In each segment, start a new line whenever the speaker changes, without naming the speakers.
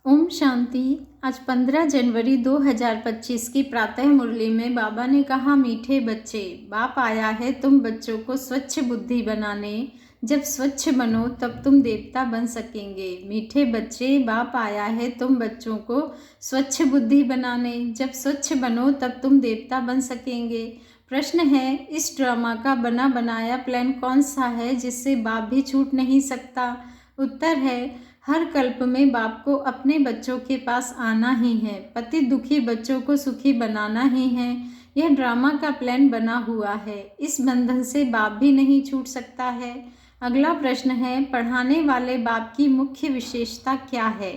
ओम शांति। आज 15 जनवरी 2025 की प्रातः मुरली में बाबा ने कहा, मीठे बच्चे, बाप आया है तुम बच्चों को स्वच्छ बुद्धि बनाने। जब स्वच्छ बनो तब तुम देवता बन सकेंगे। मीठे बच्चे, बाप आया है तुम बच्चों को स्वच्छ बुद्धि बनाने। जब स्वच्छ बनो तब तुम देवता बन सकेंगे। प्रश्न है, इस ड्रामा का बना बनाया प्लान कौन सा है जिससे बाप भी छूट नहीं सकता? उत्तर है, हर कल्प में बाप को अपने बच्चों के पास आना ही है। पति दुखी बच्चों को सुखी बनाना ही है। यह ड्रामा का प्लान बना हुआ है। इस बंधन से बाप भी नहीं छूट सकता है। अगला प्रश्न है, पढ़ाने वाले बाप की मुख्य विशेषता क्या है?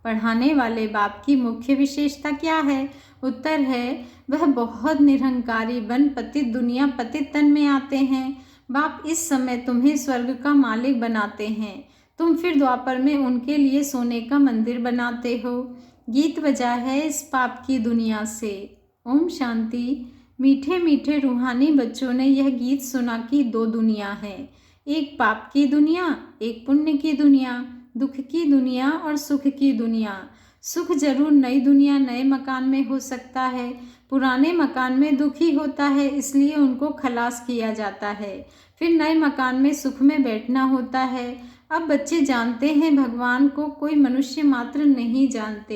पढ़ाने वाले बाप की मुख्य विशेषता क्या है? उत्तर है, वह बहुत निरहंकारी बन पतित दुनिया पतित तन में आते हैं। बाप इस समय तुम्हें स्वर्ग का मालिक बनाते हैं। तुम फिर द्वापर में उनके लिए सोने का मंदिर बनाते हो। गीत बजा है इस पाप की दुनिया से। ओम शांति। मीठे मीठे रूहानी बच्चों ने यह गीत सुना कि दो दुनिया है, एक पाप की दुनिया, एक पुण्य की दुनिया, दुख की दुनिया और सुख की दुनिया। सुख जरूर नई दुनिया नए मकान में हो सकता है। पुराने मकान में दुख ही होता है, इसलिए उनको खलास किया जाता है। फिर नए मकान में सुख में बैठना होता है। अब बच्चे जानते हैं भगवान को कोई मनुष्य मात्र नहीं जानते।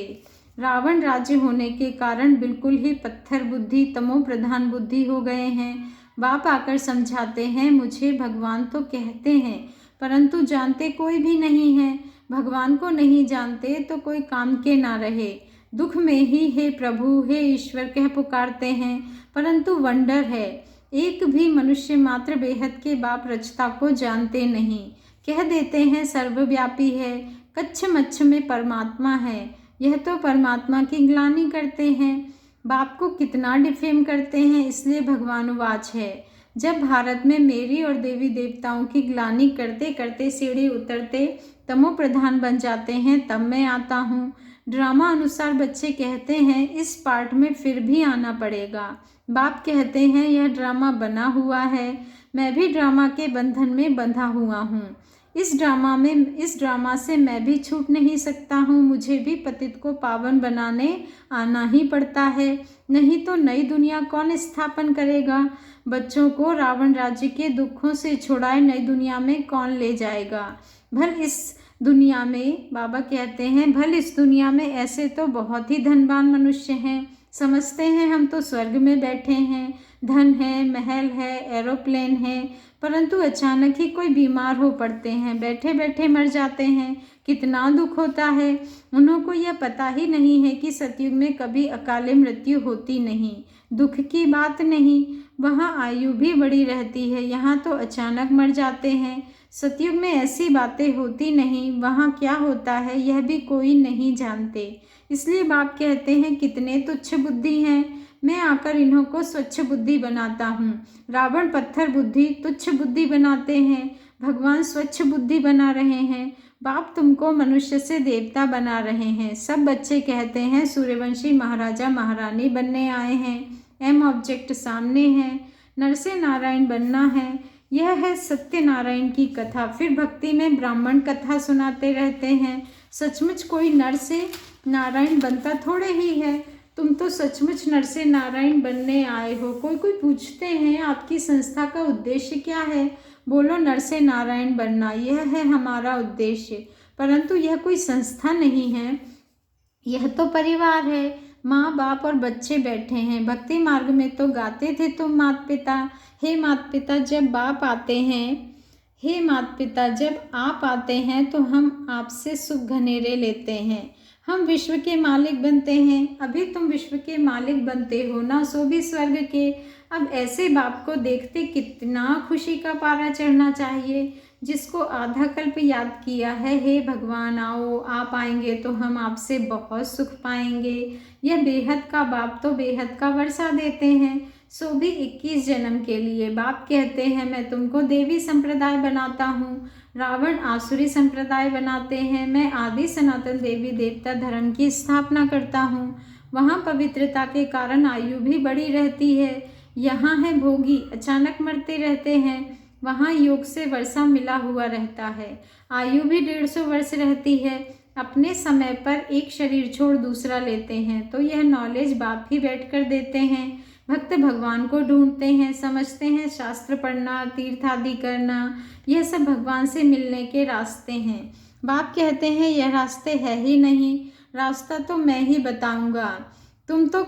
रावण राज्य होने के कारण बिल्कुल ही पत्थर बुद्धि, तमो प्रधान बुद्धि हो गए हैं। बाप आकर समझाते हैं, मुझे भगवान तो कहते हैं परंतु जानते कोई भी नहीं है। भगवान को नहीं जानते तो कोई काम के ना रहे। दुख में ही हे प्रभु, हे ईश्वर कह पुकारते हैं, परंतु वंडर है, एक भी मनुष्य मात्र बेहद के बाप रचता को जानते नहीं। कह देते हैं सर्वव्यापी है, कच्छ मच्छ में परमात्मा है। यह तो परमात्मा की ग्लानि करते हैं। बाप को कितना डिफेम करते हैं, इसलिए भगवान वाच है, जब भारत में मेरी और देवी देवताओं की ग्लानि करते करते सीढ़ी उतरते तमो प्रधान बन जाते हैं, तब मैं आता हूँ। ड्रामा अनुसार बच्चे कहते हैं इस पार्ट में फिर भी आना पड़ेगा। बाप कहते हैं यह ड्रामा बना हुआ है, मैं भी ड्रामा के बंधन में बंधा हुआ हूँ। इस ड्रामा से मैं भी छूट नहीं सकता हूँ। मुझे भी पतित को पावन बनाने आना ही पड़ता है, नहीं तो नई दुनिया कौन स्थापन करेगा? बच्चों को रावण राज्य के दुखों से छुड़ाए नई दुनिया में कौन ले जाएगा? भल इस दुनिया में, बाबा कहते हैं, भल इस दुनिया में ऐसे तो बहुत ही धनवान मनुष्य हैं, समझते हैं हम तो स्वर्ग में बैठे हैं, धन है, महल है, एरोप्लेन है, परंतु अचानक ही कोई बीमार हो पड़ते हैं, बैठे बैठे मर जाते हैं। कितना दुख होता है। उनको यह पता ही नहीं है कि सतयुग में कभी अकाले मृत्यु होती नहीं। दुख की बात नहीं, वहाँ आयु भी बड़ी रहती है, यहाँ तो अचानक मर जाते हैं। सतयुग में ऐसी बातें होती नहीं, वहाँ क्या होता है यह भी कोई नहीं जानते। इसलिए बाप कहते हैं कितने तुच्छ बुद्धि हैं, मैं आकर इन्हों को स्वच्छ बुद्धि बनाता हूँ। रावण पत्थर बुद्धि, तुच्छ बुद्धि बनाते हैं, भगवान स्वच्छ बुद्धि बना रहे हैं। बाप तुमको मनुष्य से देवता बना रहे हैं। सब बच्चे कहते हैं सूर्यवंशी महाराजा महारानी बनने आए हैं। एम ऑब्जेक्ट सामने है, नर से नारायण बनना है। यह है सत्यनारायण की कथा। फिर भक्ति में ब्राह्मण कथा सुनाते रहते हैं। सचमुच कोई नर से नारायण बनता थोड़े ही है, तुम तो सचमुच नर से नारायण बनने आए हो। कोई कोई पूछते हैं आपकी संस्था का उद्देश्य क्या है? बोलो नर से नारायण बनना, यह है हमारा उद्देश्य। परंतु यह कोई संस्था नहीं है, यह तो परिवार है। माँ बाप और बच्चे बैठे हैं। भक्ति मार्ग में तो गाते थे तुम माता पिता, हे माता पिता जब बाप आते हैं, हे माता पिता जब आप आते हैं तो हम आपसे सुख घनेरे लेते हैं, हम विश्व के मालिक बनते हैं। अभी तुम विश्व के मालिक बनते हो ना, सो भी स्वर्ग के। अब ऐसे बाप को देखते कितना खुशी का पारा चढ़ना चाहिए, जिसको आधा कल्प याद किया है, हे भगवान आओ, आप आएंगे तो हम आपसे बहुत सुख पाएंगे। यह बेहद का बाप तो बेहद का वर्षा देते हैं, सो भी 21 जन्म के लिए। बाप कहते हैं मैं तुमको देवी संप्रदाय बनाता हूँ, रावण आसुरी संप्रदाय बनाते हैं। मैं आदि सनातन देवी देवता धर्म की स्थापना करता हूँ। वहाँ पवित्रता के कारण आयु भी बड़ी रहती है। यहाँ है भोगी, अचानक मरते रहते हैं। वहाँ योग से वर्षा मिला हुआ रहता है, आयु भी 150 वर्ष रहती है। अपने समय पर एक शरीर छोड़ दूसरा लेते हैं, तो यह नॉलेज बाप ही बैठ कर देते हैं। भक्त भगवान को ढूंढते हैं, समझते हैं शास्त्र पढ़ना, तीर्थ आदि करना, यह सब भगवान से मिलने के रास्ते हैं। बाप कहते हैं यह रास्ते है ही नहीं, रास्ता तो मैं ही बताऊंगा। तुम तो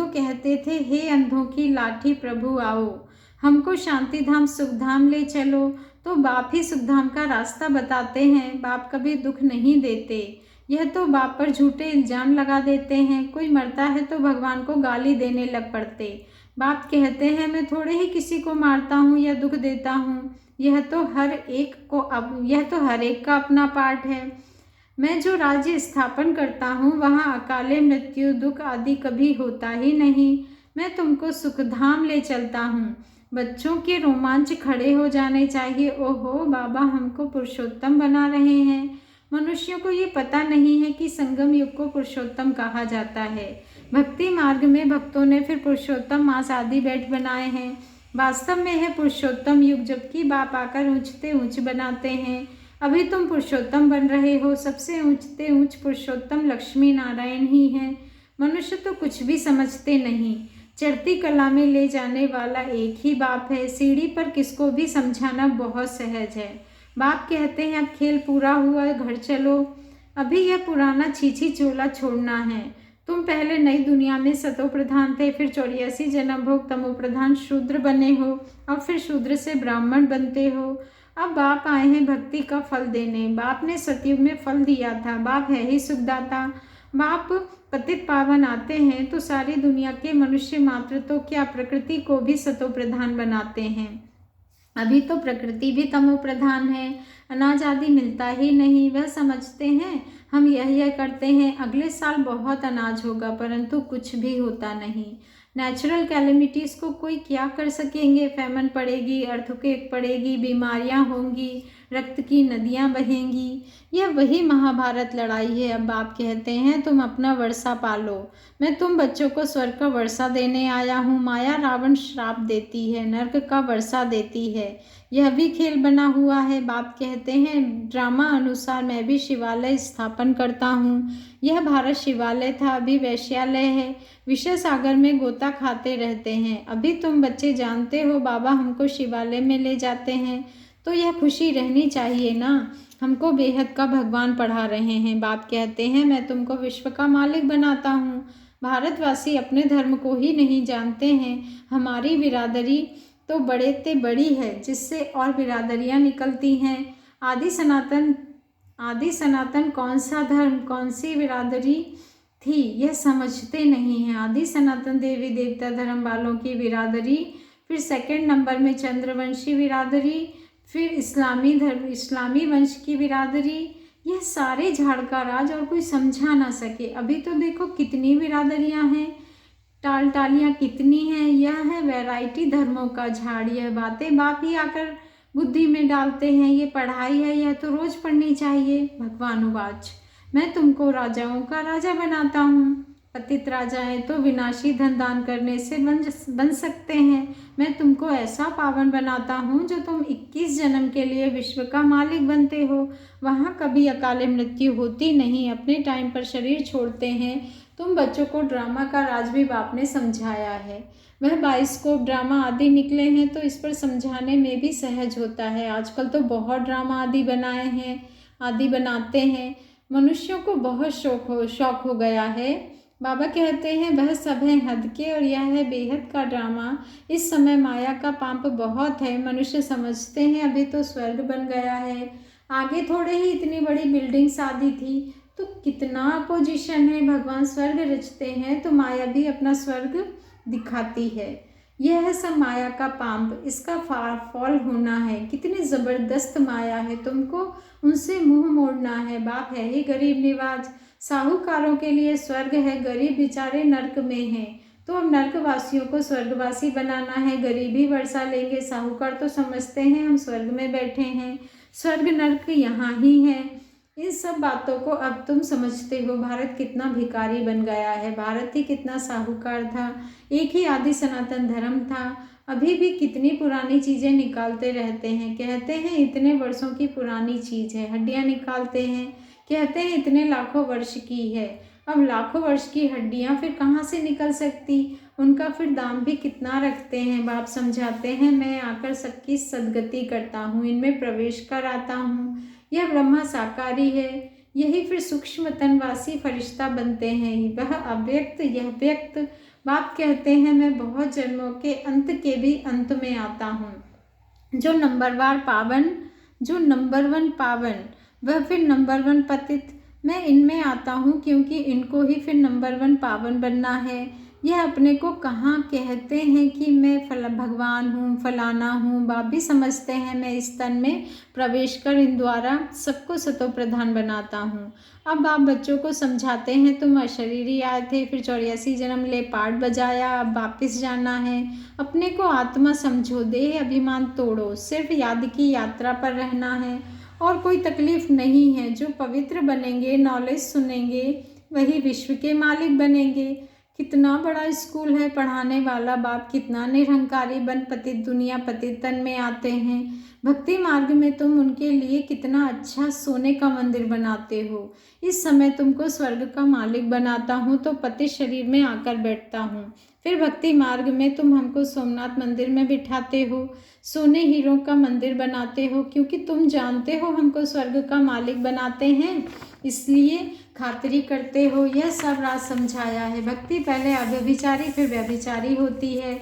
कहते थे हे अंधों की लाठी प्रभु आओ, हमको शांति धाम सुख धाम ले चलो। तो बाप ही सुख धाम का रास्ता बताते हैं, बाप कभी दुख नहीं देते। यह तो बाप पर झूठे इल्जाम लगा देते हैं, कोई मरता है तो भगवान को गाली देने लग पड़ते। बाप कहते हैं मैं थोड़े ही किसी को मारता हूँ या दुख देता हूँ, यह तो हर एक का अपना पार्ट है। मैं जो राज्य स्थापन करता हूँ वहाँ अकाले मृत्यु दुख आदि कभी होता ही नहीं। मैं तुमको सुखधाम ले चलता हूँ। बच्चों के रोमांच खड़े हो जाने चाहिए। ओहो बाबा हमको पुरुषोत्तम बना रहे हैं। मनुष्यों को ये पता नहीं है कि संगम युग को पुरुषोत्तम कहा जाता है। भक्ति मार्ग में भक्तों ने फिर पुरुषोत्तम मास आदि बैठ बनाए हैं। वास्तव में है पुरुषोत्तम युग, जबकि बाप आकर ऊंचते ऊंच बनाते हैं। अभी तुम पुरुषोत्तम बन रहे हो। सबसे ऊंचते ऊंच पुरुषोत्तम लक्ष्मी नारायण ही हैं। मनुष्य तो कुछ भी समझते नहीं। चढ़ती कला में ले जाने वाला एक ही बाप है। सीढ़ी पर किसको भी समझाना बहुत सहज है। बाप कहते हैं अब खेल पूरा हुआ, घर चलो। अभी यह पुराना छीछी चोला छोड़ना है। तुम पहले नई दुनिया में सतो प्रधान थे, फिर 84 जन्म भोग तमो प्रधान शूद्र बने हो, अब फिर शूद्र से ब्राह्मण बनते हो। अब बाप आए हैं भक्ति का फल देने। बाप ने सतयुग में फल दिया था। बाप है ही सुखदाता। बाप पतित पावन आते हैं तो सारी दुनिया के मनुष्य मात्र तो क्या, प्रकृति को भी सतो प्रधान बनाते हैं। अभी तो प्रकृति भी तमो प्रधान है। अनाज आदि मिलता ही नहीं। वह समझते हैं हम यह करते हैं, अगले साल बहुत अनाज होगा, परंतु कुछ भी होता नहीं। नेचुरल कैलेमिटीज़ को कोई क्या कर सकेंगे। फैमन पड़ेगी, अर्थक्वेक पड़ेगी, बीमारियां होंगी, रक्त की नदियां बहेंगी। यह वही महाभारत लड़ाई है। अब बाप कहते हैं तुम अपना वर्षा पालो। मैं तुम बच्चों को स्वर्ग का वर्षा देने आया हूँ। माया रावण श्राप देती है, नर्क का वर्षा देती है। यह भी खेल बना हुआ है। बाप कहते हैं ड्रामा अनुसार मैं भी शिवालय स्थापन करता हूँ। यह भारत शिवालय था, अभी वैश्यालय है। विषय सागर में गोता खाते रहते हैं। अभी तुम बच्चे जानते हो बाबा हमको शिवालय में ले जाते हैं, तो यह खुशी रहनी चाहिए ना। हमको बेहद का भगवान पढ़ा रहे हैं। बाप कहते हैं मैं तुमको विश्व का मालिक बनाता हूँ। भारतवासी अपने धर्म को ही नहीं जानते हैं। हमारी बिरादरी तो बड़े ते बड़ी है, जिससे और बिरादरियाँ निकलती हैं। आदि सनातन कौन सा धर्म, कौन सी बिरादरी थी, यह समझते नहीं हैं। आदि सनातन देवी देवता धर्म वालों की बिरादरी, फिर सेकंड नंबर में चंद्रवंशी बिरादरी, फिर इस्लामी वंश की बिरादरी। यह सारे झाड़ का राज और कोई समझा ना सके। अभी तो देखो कितनी बिरादरियां हैं, टालियां कितनी हैं। यह है वैरायटी धर्मों का झाड़। यह बातें बाप ही आकर बुद्धि में डालते हैं। ये पढ़ाई है, यह तो रोज पढ़नी चाहिए। भगवान उवाच मैं तुमको राजाओं का राजा बनाता हूँ। पतित राजाएं तो विनाशी धन दान करने से बन सकते हैं। मैं तुमको ऐसा पावन बनाता हूँ जो तुम 21 जन्म के लिए विश्व का मालिक बनते हो। वहाँ कभी अकाले मृत्यु होती नहीं, अपने टाइम पर शरीर छोड़ते हैं। तुम बच्चों को ड्रामा का राज भी बाप ने समझाया है। वह बाइस्कोप ड्रामा आदि निकले हैं तो इस पर समझाने में भी सहज होता है। आजकल तो बहुत ड्रामा आदि बनाते हैं। मनुष्यों को बहुत शौक हो गया है। बाबा कहते हैं वह सब है हद के और यह है बेहद का ड्रामा। इस समय माया का पाप बहुत है। मनुष्य समझते हैं अभी तो स्वर्ग बन गया है, आगे थोड़े ही इतनी बड़ी बिल्डिंग्स आदि थी। तो कितना अपोजिशन है। भगवान स्वर्ग रचते हैं तो माया भी अपना स्वर्ग दिखाती है। यह है सब माया का पाप, इसका फॉल होना है। कितनी ज़बरदस्त माया है, तुमको उनसे मुंह मोड़ना है। बाप है ही गरीब निवाज। साहूकारों के लिए स्वर्ग है, गरीब बेचारे नर्क में हैं। तो अब नर्कवासियों को स्वर्गवासी बनाना है। गरीबी वर्षा लेंगे। साहूकार तो समझते हैं हम स्वर्ग में बैठे हैं, स्वर्ग नर्क यहाँ ही है। इन सब बातों को अब तुम समझते हो। भारत कितना भिखारी बन गया है, भारत ही कितना साहूकार था। एक ही आदि सनातन धर्म था। अभी भी कितनी पुरानी चीज़ें निकालते रहते हैं। कहते हैं इतने वर्षों की पुरानी चीज़ है, हड्डियाँ निकालते हैं। कहते हैं इतने लाखों वर्ष की है। अब लाखों वर्ष की हड्डियाँ फिर कहाँ से निकल सकती, उनका फिर दाम भी कितना रखते हैं। बाप समझाते हैं, मैं आकर सबकी सद्गति करता हूँ, इनमें प्रवेश कर आता हूँ। यह ब्रह्मा साकारी है, यही फिर सूक्ष्म तनवासी फरिश्ता बनते हैं। वह अव्यक्त, यह व्यक्त। बाप कहते हैं, मैं बहुत जन्मों के अंत के भी अंत में आता हूँ। जो नंबर 1 पावन, वह फिर नंबर 1 पतित। मैं इनमें आता हूँ क्योंकि इनको ही फिर नंबर 1 पावन बनना है। यह अपने को कहाँ कहते हैं कि मैं भगवान हूँ, फलाना हूँ। बाप भी समझते हैं, मैं इस तन में प्रवेश कर इन द्वारा सबको सतो प्रधान बनाता हूँ। अब आप बच्चों को समझाते हैं, तुम अशरीरी आए थे, फिर 84 जन्म ले पाठ बजाया, अब वापिस जाना है। अपने को आत्मा समझो, देह अभिमान तोड़ो, सिर्फ याद की यात्रा पर रहना है और कोई तकलीफ नहीं है। जो पवित्र बनेंगे, नॉलेज सुनेंगे, वही विश्व के मालिक बनेंगे। कितना बड़ा स्कूल है, पढ़ाने वाला बाप कितना निरहंकारी बन पतित दुनिया पतित तन में आते हैं। भक्ति मार्ग में तुम उनके लिए कितना अच्छा सोने का मंदिर बनाते हो। इस समय तुमको स्वर्ग का मालिक बनाता हूँ तो पतित शरीर में आकर बैठता हूँ। फिर भक्ति मार्ग में तुम हमको सोमनाथ मंदिर में बिठाते हो, सोने हीरों का मंदिर बनाते हो, क्योंकि तुम जानते हो हमको स्वर्ग का मालिक बनाते हैं, इसलिए खातिरी करते हो। यह सब राज समझाया है। भक्ति पहले अव्यभिचारी फिर व्यभिचारी होती है।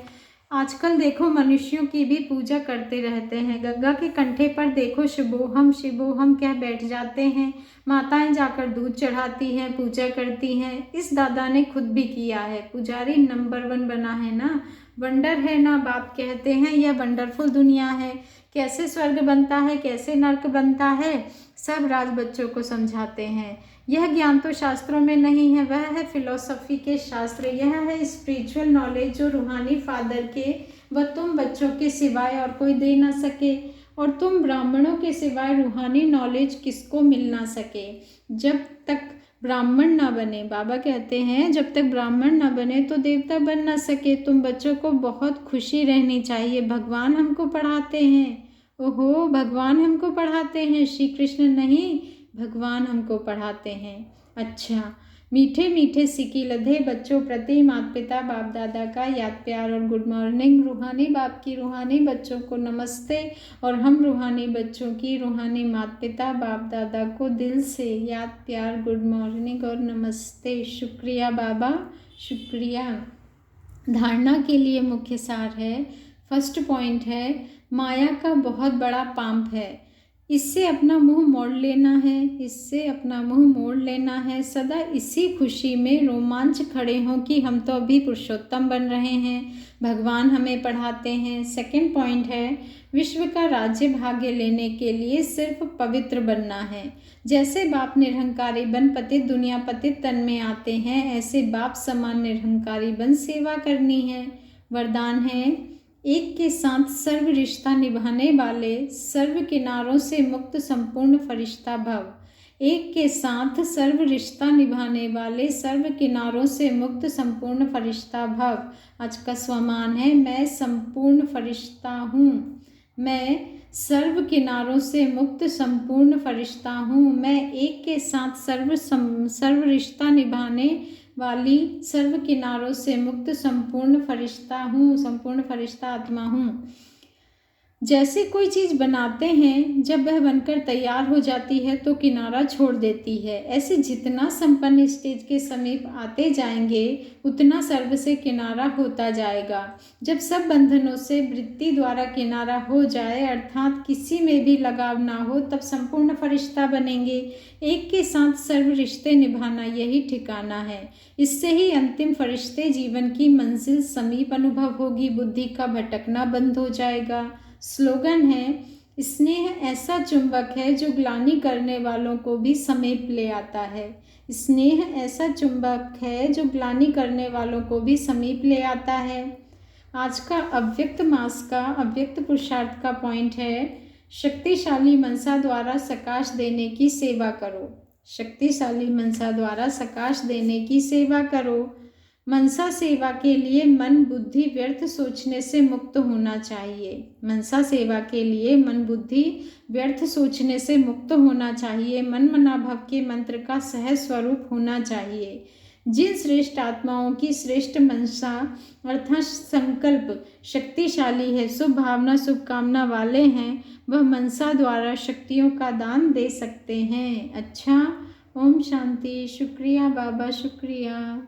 आजकल देखो मनुष्यों की भी पूजा करते रहते हैं। गंगा के कंठे पर देखो शिवोहम कह बैठ जाते हैं। माताएं जाकर दूध चढ़ाती हैं, पूजा करती हैं। इस दादा ने खुद भी किया है, पुजारी नंबर 1 बना है ना। वंडर है ना, बाप कहते हैं यह वंडरफुल दुनिया है। कैसे स्वर्ग बनता है, कैसे नर्क बनता है, सब राज बच्चों को समझाते हैं। यह ज्ञान तो शास्त्रों में नहीं है, वह है फिलोसफी के शास्त्र। यह है स्पिरिचुअल नॉलेज जो रूहानी फादर के व तुम बच्चों के सिवाय और कोई दे ना सके, और तुम ब्राह्मणों के सिवाय रूहानी नॉलेज किसको मिल ना सके। जब तक ब्राह्मण ना बने, बाबा कहते हैं जब तक ब्राह्मण ना बने तो देवता बन ना सके। तुम बच्चों को बहुत खुशी रहनी चाहिए। भगवान हमको पढ़ाते हैं, ओहो भगवान हमको पढ़ाते हैं, श्री कृष्ण नहीं, भगवान हमको पढ़ाते हैं। अच्छा, मीठे मीठे सिकी लधे बच्चों प्रति माता पिता बाप दादा का याद प्यार और गुड मॉर्निंग। रूहानी बाप की रूहानी बच्चों को नमस्ते, और हम रूहानी बच्चों की रूहानी माता पिता बाप दादा को दिल से याद प्यार, गुड मॉर्निंग और नमस्ते। शुक्रिया बाबा, शुक्रिया। धारणा के लिए मुख्य सार है, फर्स्ट पॉइंट है, माया का बहुत बड़ा पाप है, इससे अपना मुंह मोड़ लेना है, इससे अपना मुंह मोड़ लेना है। सदा इसी खुशी में रोमांच खड़े हों कि हम तो अभी पुरुषोत्तम बन रहे हैं, भगवान हमें पढ़ाते हैं। सेकंड पॉइंट है, विश्व का राज्य भाग्य लेने के लिए सिर्फ पवित्र बनना है। जैसे बाप निरहंकारी बन पतित दुनिया पतित तन में आते हैं, ऐसे बाप समान निरहंकारी बन सेवा करनी है। वरदान है, एक के साथ सर्व रिश्ता निभाने वाले सर्व किनारों से मुक्त संपूर्ण फरिश्ता भव। एक के साथ सर्व रिश्ता निभाने वाले सर्व किनारों से मुक्त संपूर्ण फरिश्ता भव। आज का स्वमान है, मैं संपूर्ण फरिश्ता हूँ, मैं सर्व किनारों से मुक्त संपूर्ण फरिश्ता हूँ। मैं एक के साथ सर्व रिश्ता निभाने वाली सर्व किनारों से मुक्त संपूर्ण फरिश्ता हूँ, संपूर्ण फरिश्ता आत्मा हूँ। जैसे कोई चीज़ बनाते हैं, जब वह बनकर तैयार हो जाती है तो किनारा छोड़ देती है, ऐसे जितना संपन्न स्टेज के समीप आते जाएंगे उतना सर्व से किनारा होता जाएगा। जब सब बंधनों से वृत्ति द्वारा किनारा हो जाए, अर्थात किसी में भी लगाव ना हो, तब संपूर्ण फरिश्ता बनेंगे। एक के साथ सर्व रिश्ते निभाना यही ठिकाना है। इससे ही अंतिम फरिश्ते जीवन की मंजिल समीप अनुभव होगी, बुद्धि का भटकना बंद हो जाएगा। स्लोगन है, स्नेह ऐसा चुंबक है जो ग्लानि करने वालों को भी समेट ले आता है। स्नेह ऐसा चुंबक है जो ग्लानि करने वालों को भी समीप ले आता है। आज का अव्यक्त मास का अव्यक्त पुरुषार्थ का पॉइंट है, शक्तिशाली मनसा द्वारा सकाश देने की सेवा करो। शक्तिशाली मनसा द्वारा सकाश देने की सेवा करो। मनसा सेवा के लिए मन बुद्धि व्यर्थ सोचने से मुक्त होना चाहिए। मनसा सेवा के लिए मन बुद्धि व्यर्थ सोचने से मुक्त होना चाहिए। मन मना भव के मंत्र का सहज स्वरूप होना चाहिए। जिन श्रेष्ठ आत्माओं की श्रेष्ठ मनसा अर्थात संकल्प शक्तिशाली है, शुभ भावना शुभकामना वाले हैं, वह मनसा द्वारा शक्तियों का दान दे सकते हैं। अच्छा, ओम शांति। शुक्रिया बाबा, शुक्रिया।